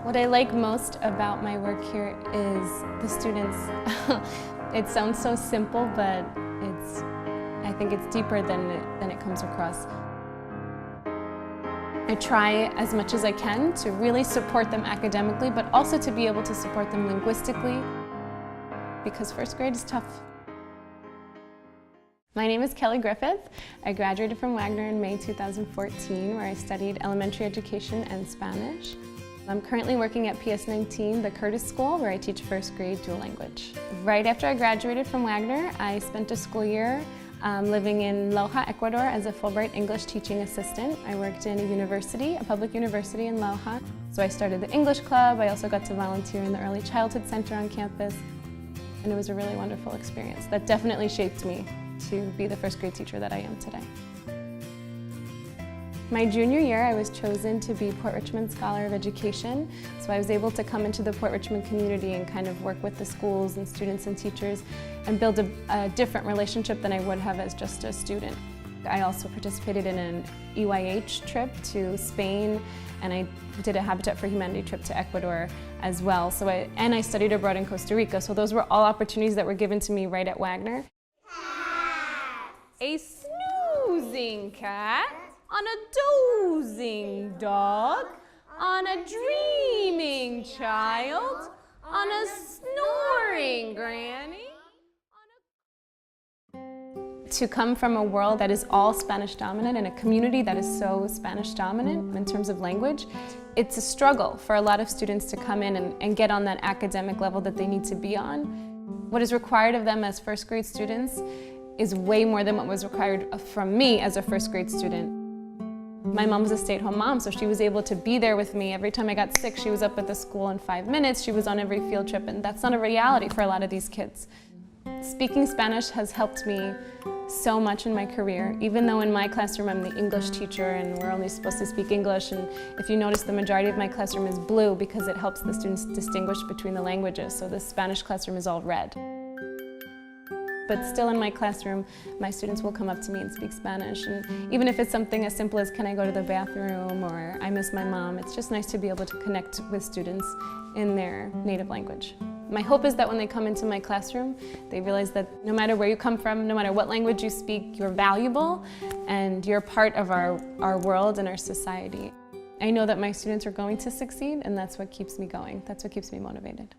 What I like most about my work here is the students. It sounds so simple, but I think it's deeper than it comes across. I try as much as I can to really support them academically, but also to be able to support them linguistically, because first grade is tough. My name is Kellie Griffith. I graduated from Wagner in May 2014, where I studied elementary education and Spanish. I'm currently working at PS19, the Curtis School, where I teach first grade dual language. Right after I graduated from Wagner, I spent a school year living in Loja, Ecuador as a Fulbright English teaching assistant. I worked in a university, a public university in Loja. So I started the English club. I also got to volunteer in the early childhood center on campus. And it was a really wonderful experience that definitely shaped me to be the first grade teacher that I am today. My junior year, I was chosen to be Port Richmond Scholar of Education, so I was able to come into the Port Richmond community and kind of work with the schools and students and teachers and build a different relationship than I would have as just a student. I also participated in an EYH trip to Spain, and I did a Habitat for Humanity trip to Ecuador as well. And I studied abroad in Costa Rica, so those were all opportunities that were given to me right at Wagner. A snoozing cat, on a dozing dog, on a dreaming child, on a snoring granny. To come from a world that is all Spanish dominant and a community that is so Spanish dominant in terms of language, it's a struggle for a lot of students to come in and get on that academic level that they need to be on. What is required of them as first grade students is way more than what was required from me as a first grade student. My mom was a stay-at-home mom, so she was able to be there with me. Every time I got sick, she was up at the school in 5 minutes. She was on every field trip, and that's not a reality for a lot of these kids. Speaking Spanish has helped me so much in my career, even though in my classroom I'm the English teacher and we're only supposed to speak English, and if you notice the majority of my classroom is blue because it helps the students distinguish between the languages, so the Spanish classroom is all red. But still in my classroom, my students will come up to me and speak Spanish, and even if it's something as simple as can I go to the bathroom or I miss my mom, it's just nice to be able to connect with students in their native language. My hope is that when they come into my classroom, they realize that no matter where you come from, no matter what language you speak, you're valuable and you're part of our world and our society. I know that my students are going to succeed, and that's what keeps me going. That's what keeps me motivated.